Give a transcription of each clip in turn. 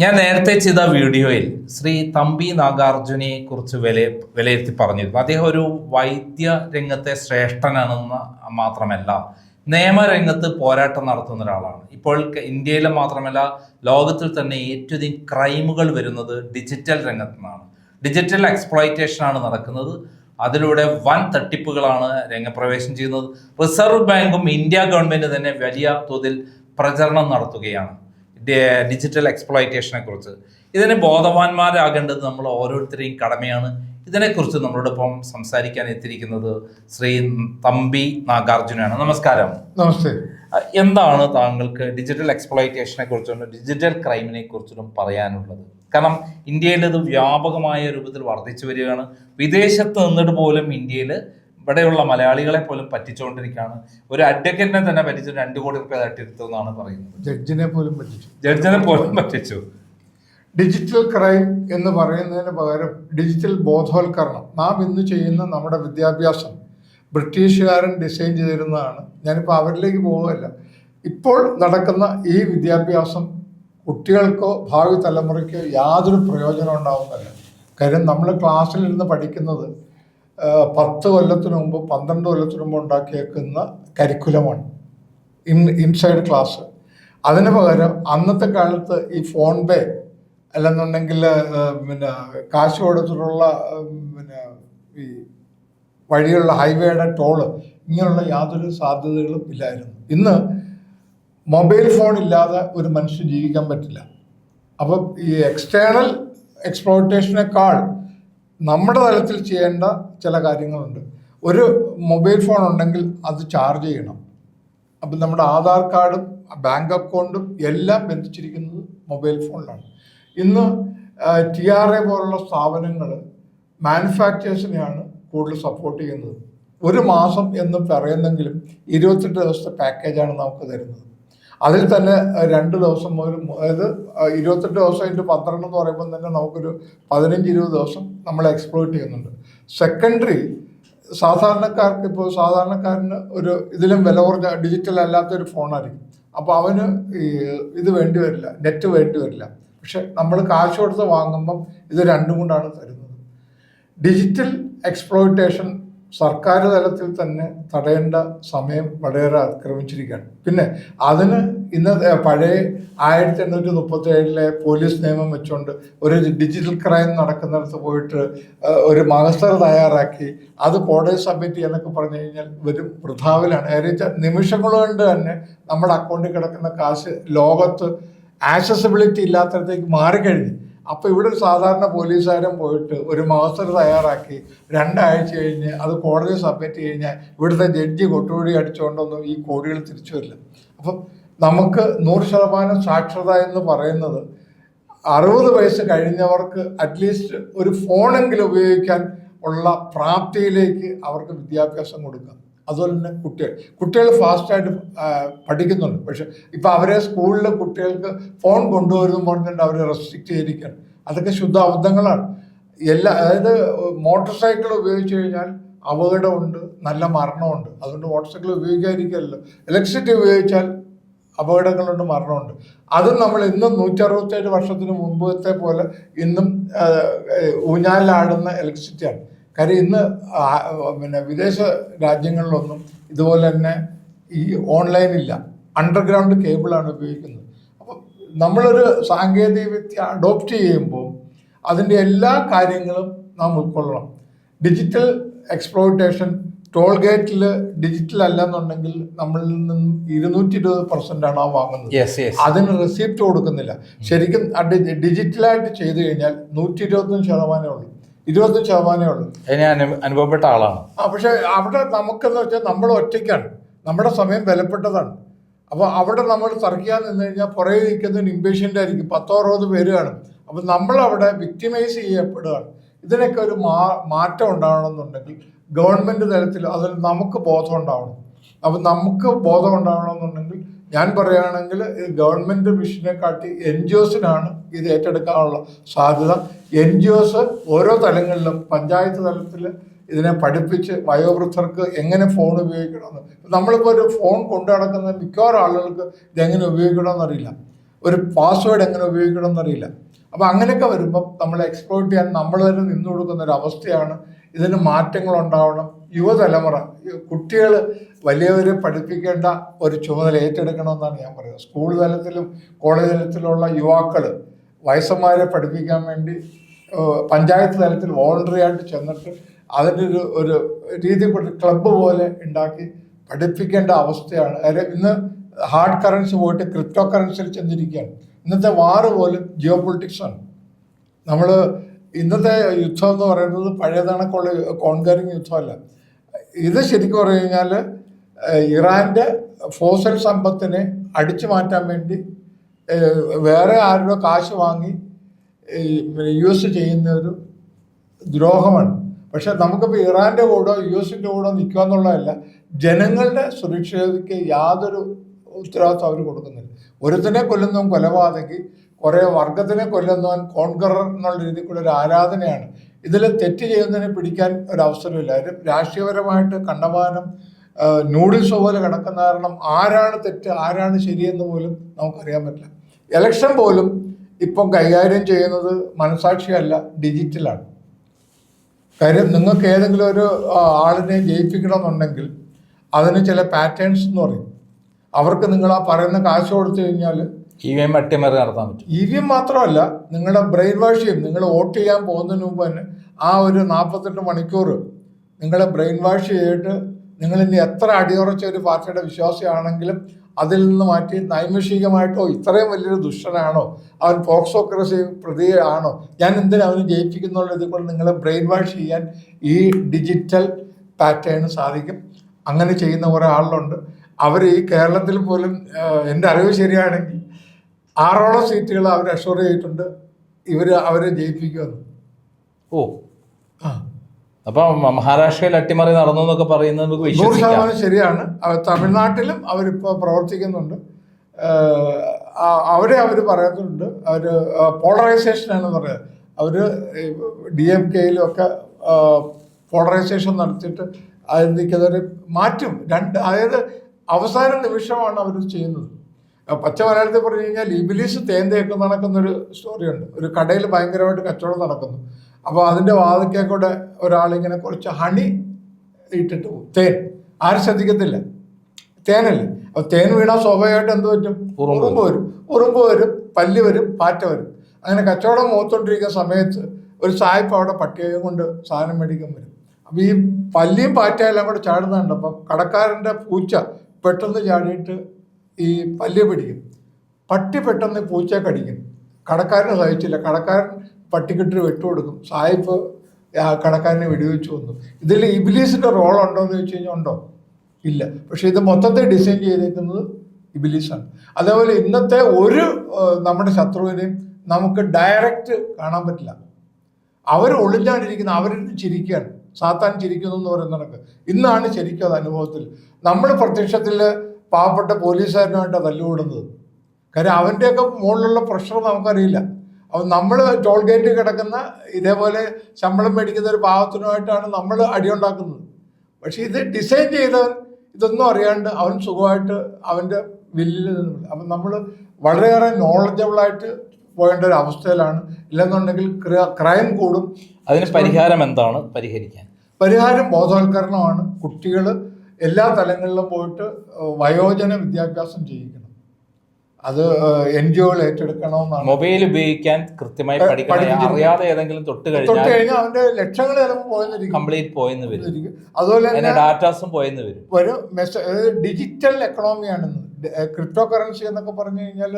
ഞാൻ നേരത്തെ ചെയ്ത വീഡിയോയിൽ ശ്രീ തമ്പി നാഗാർജുനെ കുറിച്ച് വിലയിരുത്തി പറഞ്ഞിരുന്നു. അദ്ദേഹം ഒരു വൈദ്യ രംഗത്തെ ശ്രേഷ്ഠനാണെന്ന് മാത്രമല്ല, നിയമരംഗത്ത് പോരാട്ടം നടത്തുന്ന ഒരാളാണ്. ഇപ്പോൾ ഇന്ത്യയിലെ മാത്രമല്ല ലോകത്തിൽ തന്നെ ഏറ്റവും ക്രൈമുകൾ വരുന്നത് ഡിജിറ്റൽ രംഗത്തു നിന്നാണ്. ഡിജിറ്റൽ എക്സ്പ്ലോയിറ്റേഷൻ ആണ് നടക്കുന്നത്. അതിലൂടെ വൻ തട്ടിപ്പുകളാണ് രംഗപ്രവേശം ചെയ്യുന്നത്. റിസർവ് ബാങ്കും ഇന്ത്യ ഗവൺമെന്റ് തന്നെ വലിയ തോതിൽ പ്രചരണം നടത്തുകയാണ് ഡിജിറ്റൽ എക്സ്പ്ലോയിറ്റേഷനെ കുറിച്ച്. ഇതിന് ബോധവാന്മാരാകേണ്ടത് നമ്മൾ ഓരോരുത്തരെയും കടമയാണ്. ഇതിനെക്കുറിച്ച് നമ്മളോടൊപ്പം സംസാരിക്കാൻ എത്തിയിരിക്കുന്നത് ശ്രീ തമ്പി നാഗാർജുനാണ്. നമസ്കാരം. നമസ്തേ. എന്താണ് താങ്കൾക്ക് ഡിജിറ്റൽ എക്സ്പ്ലോയിറ്റേഷനെ കുറിച്ചും ഡിജിറ്റൽ ക്രൈമിനെ കുറിച്ചും പറയാനുള്ളത്? കാരണം ഇന്ത്യയിൽ ഇത് വ്യാപകമായ രൂപത്തിൽ വർദ്ധിച്ചു വരികയാണ്. വിദേശത്ത് നിന്നിട്ട് പോലും ഇന്ത്യയിൽ ഇവിടെയുള്ള മലയാളികളെ പോലും പറ്റിച്ചുകൊണ്ടിരിക്കുകയാണ്. ഒരു അഡ്വക്കേറ്റിനെ തന്നെ പറ്റിച്ചു 2 കോടി രൂപ തട്ടിയെടുത്തു എന്നാണ് പറയുന്നത്. ജഡ്ജിനെ പോലും പറ്റിച്ചു. ഡിജിറ്റൽ ക്രൈം എന്ന് പറയുന്നതിന് പകരം ഡിജിറ്റൽ ബോധവൽക്കരണം നാം ഇന്ന് ചെയ്യുന്ന നമ്മുടെ വിദ്യാഭ്യാസം ബ്രിട്ടീഷുകാരൻ ഡിസൈൻ ചെയ്തിരുന്നതാണ്. ഞാനിപ്പോൾ അവരിലേക്ക് പോകുകയല്ല. ഇപ്പോൾ നടക്കുന്ന ഈ വിദ്യാഭ്യാസം കുട്ടികൾക്കോ ഭാവി തലമുറയ്ക്കോ യാതൊരു പ്രയോജനം ഉണ്ടാവുന്നില്ല. കാര്യം നമ്മൾ ക്ലാസ്സിലിരുന്ന് പഠിക്കുന്നത് 10 കൊല്ലത്തിന് മുമ്പ് 12 കൊല്ലത്തിന് മുമ്പ് ഉണ്ടാക്കിയേക്കുന്ന കരിക്കുലമാണ് ഇൻസൈഡ് ക്ലാസ്. അതിന് പകരം അന്നത്തെ കാലത്ത് ഈ ഫോൺ പേ അല്ലെന്നുണ്ടെങ്കിൽ കാശ് കൊടുത്തിട്ടുള്ള ഈ വഴിയുള്ള ഹൈവേയുടെ ടോള് ഇങ്ങനെയുള്ള യാതൊരു സാധ്യതകളും ഇല്ലായിരുന്നു. ഇന്ന് മൊബൈൽ ഫോൺ ഇല്ലാതെ ഒരു മനുഷ്യൻ ജീവിക്കാൻ പറ്റില്ല. അപ്പം ഈ എക്സ്റ്റേണൽ എക്സ്പ്ലോയിറ്റേഷനേക്കാൾ നമ്മുടെ തലത്തിൽ ചെയ്യേണ്ട ചില കാര്യങ്ങളുണ്ട്. ഒരു മൊബൈൽ ഫോൺ ഉണ്ടെങ്കിൽ അത് ചാർജ് ചെയ്യണം. അപ്പം നമ്മുടെ ആധാർ കാർഡും ബാങ്ക് അക്കൗണ്ടും എല്ലാം ബന്ധിച്ചിരിക്കുന്നത് മൊബൈൽ ഫോണിലാണ്. ഇന്ന് TRA പോലുള്ള സ്ഥാപനങ്ങൾ മാനുഫാക്ചേഴ്സിനെയാണ് കൂടുതൽ സപ്പോർട്ട് ചെയ്യുന്നത്. ഒരു മാസം എന്ന് പറയുന്നെങ്കിലും 28 ദിവസത്തെ പാക്കേജാണ് നമുക്ക് തരുന്നത്. അതിൽ തന്നെ 2 ദിവസം മുതൽ, അതായത് 28 ദിവസം ഇൻറ്റു 12 എന്ന് പറയുമ്പോൾ തന്നെ നമുക്കൊരു 15-20 ദിവസം നമ്മൾ എക്സ്പ്ലോയിറ്റ് ചെയ്യുന്നുണ്ട്. സെക്കൻഡറി സാധാരണക്കാർക്ക്, ഇപ്പോൾ സാധാരണക്കാരന് ഒരു ഇതിലും വില കുറഞ്ഞ ഡിജിറ്റൽ അല്ലാത്തൊരു ഫോണായിരിക്കും. അപ്പോൾ അവന് ഇത് വേണ്ടി വരില്ല, നെറ്റ് വേണ്ടി വരില്ല. പക്ഷെ നമ്മൾ കാശ് കൊടുത്ത് വാങ്ങുമ്പം ഇത് രണ്ടും കൊണ്ടാണ് തരുന്നത്. ഡിജിറ്റൽ എക്സ്പ്ലോയിറ്റേഷൻ സർക്കാർ തലത്തിൽ തന്നെ തടയേണ്ട സമയം വളരെയേറെ അതിക്രമിച്ചിരിക്കുകയാണ്. പിന്നെ അതിന് ഇന്ന് പഴയ 1837 പോലീസ് നിയമം വെച്ചുകൊണ്ട് ഒരു ഡിജിറ്റൽ ക്രൈം നടക്കുന്നിടത്ത് പോയിട്ട് ഒരു മഹസർ തയ്യാറാക്കി അത് കോടതി സബ്മിറ്റ് ചെയ്യാന്നൊക്കെ പറഞ്ഞു കഴിഞ്ഞാൽ വരും വൃഥാവിലാണ്. കാര്യം നിമിഷങ്ങൾ കൊണ്ട് തന്നെ നമ്മുടെ അക്കൗണ്ടിൽ കിടക്കുന്ന കാശ് ലോകത്ത് ആക്സസിബിലിറ്റി ഇല്ലാത്തടത്തേക്ക് മാറിക്കഴിഞ്ഞു. അപ്പോൾ ഇവിടെ ഒരു സാധാരണ പോലീസുകാരൻ പോയിട്ട് ഒരു മഹസർ തയ്യാറാക്കി 2 ആഴ്ച കഴിഞ്ഞ് അത് കോടതി സബ്മിറ്റ് കഴിഞ്ഞാൽ ഇവിടുത്തെ ജഡ്ജി കൊട്ടുകൂടി അടിച്ചുകൊണ്ടൊന്നും ഈ കോടികൾ തിരിച്ചു വരില്ല. അപ്പം നമുക്ക് 100% സാക്ഷരത എന്ന് പറയുന്നത് 60 വയസ്സ് കഴിഞ്ഞവർക്ക് അറ്റ്ലീസ്റ്റ് ഒരു ഫോണെങ്കിലും ഉപയോഗിക്കാൻ ഉള്ള പ്രാപ്തിയിലേക്ക് അവർക്ക് വിദ്യാഭ്യാസം കൊടുക്കുക. അതുപോലെ തന്നെ കുട്ടികൾ ഫാസ്റ്റായിട്ട് പഠിക്കുന്നുണ്ട്. പക്ഷെ ഇപ്പം അവരെ സ്കൂളിൽ കുട്ടികൾക്ക് ഫോൺ കൊണ്ടുവരുന്നു പറഞ്ഞിട്ട് അവരെ റെസ്ട്രിക്റ്റ് ചെയ്തിരിക്കുകയാണ്. അതൊക്കെ ശുദ്ധ അബദ്ധങ്ങളാണ്. അതായത് മോട്ടോർ സൈക്കിൾ ഉപയോഗിച്ച് കഴിഞ്ഞാൽ അപകടമുണ്ട്, നല്ല മരണമുണ്ട്. അതുകൊണ്ട് മോട്ടോർ സൈക്കിൾ ഉപയോഗിക്കാതിരിക്കുകയല്ലോ. ഇലക്ട്രിസിറ്റി ഉപയോഗിച്ചാൽ അപകടങ്ങളുണ്ട്, മരണമുണ്ട്. അതും നമ്മൾ ഇന്നും 167 വർഷത്തിന് മുമ്പത്തെ പോലെ ഇന്നും ഊഞ്ഞാലിലാടുന്ന ഇലക്ട്രിസിറ്റിയാണ്. കാര്യം ഇന്ന് വിദേശ രാജ്യങ്ങളിലൊന്നും ഇതുപോലെ തന്നെ ഈ ഓൺലൈനില്ല, അണ്ടർഗ്രൗണ്ട് കേബിളാണ് ഉപയോഗിക്കുന്നത്. അപ്പം നമ്മളൊരു സാങ്കേതിക വിദ്യ അഡോപ്റ്റ് ചെയ്യുമ്പോൾ അതിൻ്റെ എല്ലാ കാര്യങ്ങളും നാം ഉൾക്കൊള്ളണം. ഡിജിറ്റൽ എക്സ്പ്ലോയിറ്റേഷൻ ടോൾ ഗേറ്റിൽ ഡിജിറ്റൽ അല്ലെന്നുണ്ടെങ്കിൽ നമ്മളിൽ നിന്നും 220% വാങ്ങുന്നത്. അതിന് റെസിപ്റ്റ് കൊടുക്കുന്നില്ല. ശരിക്കും ഡിജിറ്റലായിട്ട് ചെയ്തു കഴിഞ്ഞാൽ 125% ഉള്ളൂ, 25% ഉള്ളൂ. അനുഭവപ്പെട്ട ആളാണ്. പക്ഷെ അവിടെ നമുക്കെന്ന് വെച്ചാൽ നമ്മൾ ഒറ്റയ്ക്കാണ്, നമ്മുടെ സമയം വിലപ്പെട്ടതാണ്. അപ്പോൾ അവിടെ നമ്മൾ തർക്കിക്കാൻ നിന്ന് കഴിഞ്ഞാൽ പുറകെ നിൽക്കുന്ന ഇമ്പേഷ്യൻ്റ് ആയിരിക്കും, 10-60 പേര് കാണും. അപ്പം നമ്മളവിടെ വിക്ടിമൈസ് ചെയ്യപ്പെടുകയാണ്. ഇതിനൊക്കെ ഒരു മാറ്റം ഉണ്ടാവണമെന്നുണ്ടെങ്കിൽ ഗവൺമെൻറ് തലത്തിൽ അതിൽ നമുക്ക് ബോധം ഉണ്ടാവണം. അപ്പം നമുക്ക് ബോധം ഉണ്ടാവണമെന്നുണ്ടെങ്കിൽ ഞാൻ പറയുകയാണെങ്കിൽ ഗവൺമെൻറ് മിഷനെ കാട്ടി NGOസിനാണ് ഇത് ഏറ്റെടുക്കാനുള്ള സാധ്യത. NGOs ഓരോ തലങ്ങളിലും പഞ്ചായത്ത് തലത്തിൽ ഇതിനെ പഠിപ്പിച്ച് വയോവൃദ്ധർക്ക് എങ്ങനെ ഫോൺ ഉപയോഗിക്കണമെന്ന്. നമ്മളിപ്പോൾ ഒരു ഫോൺ കൊണ്ടു നടക്കുന്ന മിക്കവാറും ആളുകൾക്ക് ഇതെങ്ങനെ ഉപയോഗിക്കണമെന്നറിയില്ല. ഒരു പാസ്വേഡ് എങ്ങനെ ഉപയോഗിക്കണം എന്നറിയില്ല. അപ്പം അങ്ങനെയൊക്കെ വരുമ്പം നമ്മളെ എക്സ്പ്ലോയിറ്റ് ചെയ്യാൻ നമ്മൾ തന്നെ നിന്നു കൊടുക്കുന്ന ഒരു അവസ്ഥയാണ്. ഇതിന് മാറ്റങ്ങൾ ഉണ്ടാവണം. യുവതലമുറ, കുട്ടികൾ വലിയവരെ പഠിപ്പിക്കേണ്ട ഒരു ചുമതല ഏറ്റെടുക്കണമെന്നാണ് ഞാൻ പറയുന്നത്. സ്കൂൾ തലത്തിലും കോളേജ് തലത്തിലുള്ള യുവാക്കൾ വയസ്സന്മാരെ പഠിപ്പിക്കാൻ വേണ്ടി പഞ്ചായത്ത് തലത്തിൽ വോളണ്ടറി ആയിട്ട് ചെന്നിട്ട് അതിൻ്റെ ഒരു രീതിപ്പെട്ട ക്ലബ്ബ് പോലെ ഉണ്ടാക്കി പഠിപ്പിക്കേണ്ട അവസ്ഥയാണ്. കാര്യം ഇന്ന് ഹാർഡ് കറൻസി പോയിട്ട് ക്രിപ്റ്റോ കറൻസിയിൽ ചെന്നിരിക്കുകയാണ്. ഇന്നത്തെ വാറ് പോലും ജിയോ പൊളിറ്റിക്സാണ്. നമ്മൾ ഇന്നത്തെ യുദ്ധം എന്ന് പറയുന്നത് പഴയ കണക്കുള്ള കോൺകറിങ് യുദ്ധമല്ല. ഇത് ശരിക്കും പറഞ്ഞു കഴിഞ്ഞാൽ ഇറാൻ്റെ ഫോസൽ സമ്പത്തിനെ അടിച്ചു മാറ്റാൻ വേണ്ടി വേറെ ആരുടെ കാശ് വാങ്ങി US ചെയ്യുന്ന ഒരു ദ്രോഹമാണ്. പക്ഷെ നമുക്കിപ്പോൾ ഇറാൻ്റെ കൂടെ US-ൻ്റെ കൂടെ നിൽക്കുക എന്നുള്ളതല്ല, ജനങ്ങളുടെ സുരക്ഷയ്ക്ക് യാതൊരു ഉത്തരവാദിത്വം അവർ കൊടുക്കുന്നില്ല. ഒരുത്തിനെ കൊല്ലുന്നവൻ കൊലപാതകി, കുറേ വർഗത്തിനെ കൊല്ലുന്നവൻ കോൺകറർ എന്നുള്ള രീതിക്കുള്ള ഒരു ആരാധനയാണ്. ഇതിൽ തെറ്റ് ചെയ്യുന്നതിനെ പിടിക്കാൻ ഒരവസരമില്ല. രാഷ്ട്രീയപരമായിട്ട് കണ്ടമാനം നൂഡിൽസ് പോലെ കിടക്കുന്ന കാരണം ആരാണ് തെറ്റ് ആരാണ് ശരിയെന്ന് പോലും നമുക്കറിയാൻ പറ്റില്ല. ഇലക്ഷൻ പോലും ഇപ്പം കൈകാര്യം ചെയ്യുന്നത് മനസാക്ഷിയല്ല, ഡിജിറ്റലാണ്. കാര്യം നിങ്ങൾക്ക് ഏതെങ്കിലും ഒരു ആളിനെ ജയിപ്പിക്കണമെന്നുണ്ടെങ്കിൽ അതിന് ചില പാറ്റേൺസ് എന്ന് പറയും. അവർക്ക് നിങ്ങൾ ആ പറയുന്ന കാശ് കൊടുത്തു കഴിഞ്ഞാൽ EVM അട്ടിമറി നടത്താൻ പറ്റും. EVM മാത്രമല്ല, നിങ്ങളുടെ ബ്രെയിൻ വാഷ് ചെയ്യും. നിങ്ങൾ വോട്ട് ചെയ്യാൻ പോകുന്നതിന് മുമ്പ് തന്നെ ആ ഒരു 48 മണിക്കൂർ നിങ്ങളെ ബ്രെയിൻ വാഷ് ചെയ്തിട്ട് നിങ്ങൾ ഇനി എത്ര അടിയുറച്ച ഒരു പാർട്ടിയുടെ വിശ്വാസിയാണെങ്കിലും അതിൽ നിന്ന് മാറ്റി നൈമിഷികമായിട്ടോ ഇത്രയും വലിയൊരു ദുഷ്ടനാണോ, അവൻ പോക്സോ കേസ് പ്രതിയാണോ, ഞാൻ എന്തിനാ അവന് ജയിപ്പിക്കുന്നുള്ള ഇതുകൊണ്ട് നിങ്ങളെ ബ്രെയിൻ വാഷ് ചെയ്യാൻ ഈ ഡിജിറ്റൽ പാറ്റേൺ സാധിക്കും. അങ്ങനെ ചെയ്യുന്ന കുറേ ആളുകളുണ്ട്. അവർ ഈ കേരളത്തിൽ പോലും എൻ്റെ അറിവ് ശരിയാണെങ്കിൽ 6 സീറ്റുകൾ അവർ അഷ്വർ ചെയ്തിട്ടുണ്ട് അവരെ ജയിപ്പിക്കുമെന്ന്. ഓ അപ്പൊ മഹാരാഷ്ട്രയിൽ അട്ടിമറി നടന്നു എന്നൊക്കെ പറയുന്നത് 100% ശരിയാണ്. തമിഴ്നാട്ടിലും അവരിപ്പോൾ പ്രവർത്തിക്കുന്നുണ്ട്. അവർ പറയുന്നുണ്ട്, അവർ പോളറൈസേഷനാണെന്ന് പറയുന്നത്. അവർ DMK-യിലും ഒക്കെ പോളറൈസേഷൻ നടത്തിയിട്ട് അതിലേക്കതൊരു മാറ്റും. അതായത് അവസാന നിമിഷമാണ് അവർ ചെയ്യുന്നത്. പച്ച മലയാളത്തിൽ പറഞ്ഞു കഴിഞ്ഞാൽ ഇബിലീസ് തേൻ തേക്കുന്ന നടക്കുന്നൊരു സ്റ്റോറിയുണ്ട്. ഒരു കടയിൽ ഭയങ്കരമായിട്ട് കച്ചവടം നടക്കുന്നു. അപ്പോൾ അതിൻ്റെ വാതിക്കൽ കൂടെ ഒരാളിങ്ങനെ കുറച്ച് ഹണി ഇട്ടിട്ട് പോകും. തേൻ ആരും ശ്രദ്ധിക്കത്തില്ല, തേനല്ലേ. അപ്പോൾ തേൻ വീണാൽ സ്വാഭാവികമായിട്ട് എന്ത് പറ്റും? ഉറുമ്പ് വരും, പല്ല് വരും, പാറ്റ വരും. അങ്ങനെ കച്ചവടം മൂത്തോണ്ടിരിക്കുന്ന സമയത്ത് ഒരു സായിപ്പ് അവിടെ പട്ടികയും കൊണ്ട് സാധനം മേടിക്കാൻ വരും. അപ്പോൾ ഈ പല്ലിയും പാറ്റയെല്ലാം കൂടെ ചാടുന്നുണ്ട്. അപ്പം കടക്കാരൻ്റെ പൂച്ച പെട്ടെന്ന് ചാടിയിട്ട് ഈ പല്ലിയെ പിടിക്കും. പട്ടി പെട്ടെന്ന് പൂച്ചയെ കടിക്കും. കടക്കാരന് സഹിച്ചില്ല. കടക്കാരൻ പട്ടിക്കിട്ട് വെട്ടുകൊടുക്കും. സായിപ്പ് കടക്കാരനെ വെടിവെച്ച് വന്നു. ഇതിൽ ഇബിലീസിൻ്റെ റോൾ ഉണ്ടോ എന്ന് ചോദിച്ചു കഴിഞ്ഞാൽ ഉണ്ടോ? ഇല്ല. പക്ഷെ ഇത് മൊത്തത്തിൽ ഡിസൈൻ ചെയ്തേക്കുന്നത് ഇബിലീസാണ്. അതേപോലെ ഇന്നത്തെ ഒരു നമ്മുടെ ശത്രുവിനെയും നമുക്ക് ഡയറക്റ്റ് കാണാൻ പറ്റില്ല. അവർ ഒളിഞ്ഞാണ്ടിരിക്കുന്ന, അവരിന്ന് ചിരിക്കുകയാണ്. സാത്താൻ ചിരിക്കുന്നു എന്ന് പറയുന്ന കണക്ക് ഇന്നാണ് ശരിക്കും അത് അനുഭവത്തിൽ. നമ്മൾ പ്രത്യക്ഷത്തിൽ പാവപ്പെട്ട പോലീസുകാരനുമായിട്ടാണ് തല്ലുകൂടുന്നത്. കാര്യം അവൻ്റെയൊക്കെ മുകളിലുള്ള പ്രഷർ നമുക്കറിയില്ല. അപ്പം നമ്മൾ ടോൾ ഗേറ്റിൽ കിടക്കുന്ന ഇതേപോലെ ശമ്പളം മേടിക്കുന്ന ഒരു പാവത്തിനുമായിട്ടാണ് നമ്മൾ അടിയുണ്ടാക്കുന്നത്. പക്ഷെ ഇത് ഡിസൈൻ ചെയ്തവൻ ഇതൊന്നും അറിയാണ്ട് അവൻ സുഖമായിട്ട് അവൻ്റെ വില്ലിൽ നിന്നുമില്ല. അപ്പം നമ്മൾ വളരെയേറെ നോളജബിളായിട്ട് പോകേണ്ട ഒരു അവസ്ഥയിലാണ്. ഇല്ലെന്നുണ്ടെങ്കിൽ ക്രൈം കൂടും. അതിന് പരിഹാരം എന്താണ്? പരിഹാരം ബോധവൽക്കരണമാണ്. കുട്ടികൾ എല്ലാ തലങ്ങളിലും പോയിട്ട് വയോജന വിദ്യാഭ്യാസം ചെയ്യിക്കണം. അത് NGO-കൾ ഏറ്റെടുക്കണമെന്നാണ്. മൊബൈൽ ഉപയോഗിക്കാൻ കൃത്യമായി അറിയാതെ ഏതെങ്കിലും തൊട്ട് കഴിഞ്ഞാൽ അവന്റെ ലക്ഷങ്ങൾ കംപ്ലീറ്റ് പോയെന്ന് വരും. അതുപോലെ തന്നെ ഡാറ്റാസും പോയെന്ന് വരും. ഒരു ഡിജിറ്റൽ എക്കണോമിയാണെന്ന്. ക്രിപ്റ്റോ കറൻസി എന്നൊക്കെ പറഞ്ഞു കഴിഞ്ഞാൽ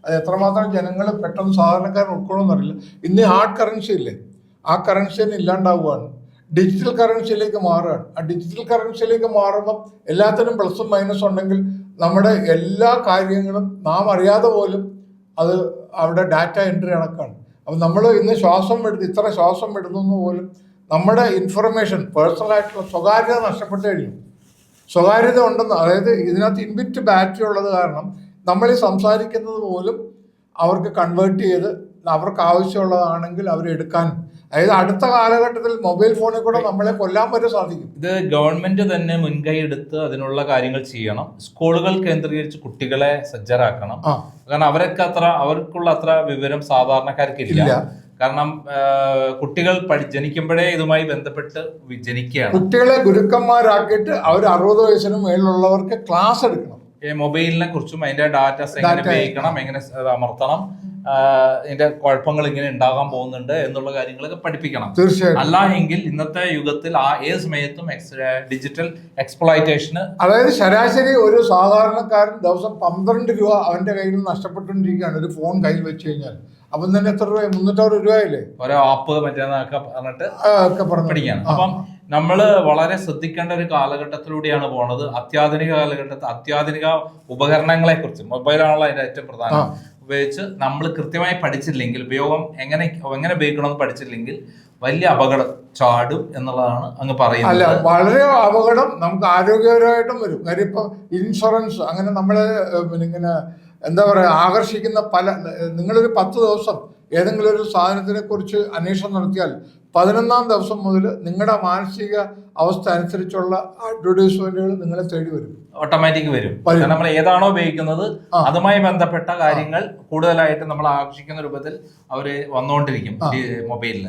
അത് എത്രമാത്രം ജനങ്ങൾ പെട്ടെന്ന് സാധാരണക്കാരൻ ഉൾക്കൊള്ളുന്നറിയില്ല. ഇന്ന് ഹാർഡ് കറൻസി ഇല്ലേ, ആ കറൻസി തന്നെ ഇല്ലാണ്ടാവുകയാണ്. ഡിജിറ്റൽ കറൻസിയിലേക്ക് മാറുകയാണ്. ആ ഡിജിറ്റൽ കറൻസിയിലേക്ക് മാറുമ്പം എല്ലാത്തിനും പ്ലസും മൈനസും ഉണ്ടെങ്കിൽ നമ്മുടെ എല്ലാ കാര്യങ്ങളും നാം അറിയാതെ പോലും അത് അവിടെ ഡാറ്റ എൻട്രി കണക്കാണ്. അപ്പം നമ്മൾ ഇന്ന് ഇത്ര ശ്വാസം വിടുന്നു പോലും നമ്മുടെ ഇൻഫർമേഷൻ, പേഴ്സണലായിട്ടുള്ള സ്വകാര്യത നഷ്ടപ്പെട്ടു കഴിഞ്ഞു. സ്വകാര്യത ഉണ്ടെന്ന്, അതായത് ഇതിനകത്ത് ഇൻബിറ്റ് ബാറ്ററി ഉള്ളത് കാരണം നമ്മൾ ഈ സംസാരിക്കുന്നത് പോലും അവർക്ക് കൺവേർട്ട് ചെയ്ത് അവർക്ക് ആവശ്യമുള്ളതാണെങ്കിൽ അവരെടുക്കാനും, അതായത് അടുത്ത കാലഘട്ടത്തിൽ മൊബൈൽ ഫോണിൽ കൂടെ നമ്മളെ കൊല്ലാൻ വരെ സാധിക്കും. ഇത് ഗവൺമെന്റ് തന്നെ മുൻകൈ എടുത്ത് അതിനുള്ള കാര്യങ്ങൾ ചെയ്യണം. സ്കൂളുകൾ കേന്ദ്രീകരിച്ച് കുട്ടികളെ സജ്ജരാക്കണം. കാരണം അവർക്കുള്ള അത്ര വിവരം സാധാരണക്കാർക്കില്ല. കാരണം കുട്ടികൾ ജനിക്കുമ്പോഴേ ഇതുമായി ബന്ധപ്പെട്ട് ജനിക്കുകയാണ്. കുട്ടികളെ ഗുരുക്കന്മാരാക്കിയിട്ട് അവർ 60 വയസ്സിന് മേളിലുള്ളവർക്ക് ക്ലാസ് എടുക്കണം. മൊബൈലിനെ കുറിച്ചും അതിന്റെ ഡാറ്റാസ് എങ്ങനെ ഉപയോഗിക്കണം, എങ്ങനെ അമർത്തണം, ഇതിന്റെ കുഴപ്പങ്ങൾ ഇങ്ങനെ ഉണ്ടാകാൻ പോകുന്നുണ്ട് എന്നുള്ള കാര്യങ്ങളൊക്കെ പഠിപ്പിക്കണം. തീർച്ചയായും. അല്ല എങ്കിൽ ഇന്നത്തെ യുഗത്തിൽ ഏത് സമയത്തും ഡിജിറ്റൽ എക്സ്പ്ലോയിറ്റേഷന്, അതായത് ശരാശരി ഒരു സാധാരണക്കാരൻ ദിവസം 12 രൂപ അവന്റെ കയ്യിൽ നിന്ന് നഷ്ടപ്പെട്ടുകൊണ്ടിരിക്കുകയാണ് ഒരു ഫോൺ കയ്യിൽ വെച്ച് കഴിഞ്ഞാൽ. അപ്പം തന്നെ എത്ര രൂപ? 360 രൂപയല്ലേ ഓരോ ആപ്പ് മറ്റേന്നൊക്കെ പറഞ്ഞിട്ട് പഠിക്കാണ്. അപ്പം നമ്മള് വളരെ ശ്രദ്ധിക്കേണ്ട ഒരു കാലഘട്ടത്തിലൂടെയാണ് പോണത്. അത്യാധുനിക കാലഘട്ടത്തിൽ അത്യാധുനിക ഉപകരണങ്ങളെ കുറിച്ച്, മൊബൈലാണല്ലോ അതിന്റെ ഏറ്റവും പ്രധാനം, ഉപയോഗിച്ച് നമ്മൾ കൃത്യമായി പഠിച്ചില്ലെങ്കിൽ, ഉപയോഗം എങ്ങനെ ഉപയോഗിക്കണമെന്ന് പഠിച്ചില്ലെങ്കിൽ വലിയ അപകടം ചാടും എന്നുള്ളതാണ് അങ്ങ് പറയുന്നത്. അല്ല, വളരെ അപകടം നമുക്ക് ആരോഗ്യപരമായിട്ടും വരും. കാര്യം ഇപ്പൊ ഇൻഷുറൻസ് അങ്ങനെ നമ്മളെ ഇങ്ങനെ എന്താ പറയുക ആകർഷിക്കുന്ന നിങ്ങളൊരു 10 ദിവസം ഏതെങ്കിലും ഒരു സാധനത്തിനെ കുറിച്ച് അന്വേഷണം നടത്തിയാൽ 11ാം ദിവസം മുതൽ നിങ്ങളുടെ മാനസിക അവസ്ഥ അനുസരിച്ചുള്ള അഡ്വർടൈസ്മെന്റുകൾ നിങ്ങളെ തേടി വരും, ഓട്ടോമാറ്റിക് വരും. നമ്മൾ ഏതാണോ ഉപയോഗിക്കുന്നത് അതുമായി ബന്ധപ്പെട്ട കാര്യങ്ങൾ കൂടുതലായിട്ട് നമ്മൾ ആകർഷിക്കുന്ന രൂപത്തിൽ അവര് വന്നുകൊണ്ടിരിക്കും മൊബൈലിൽ.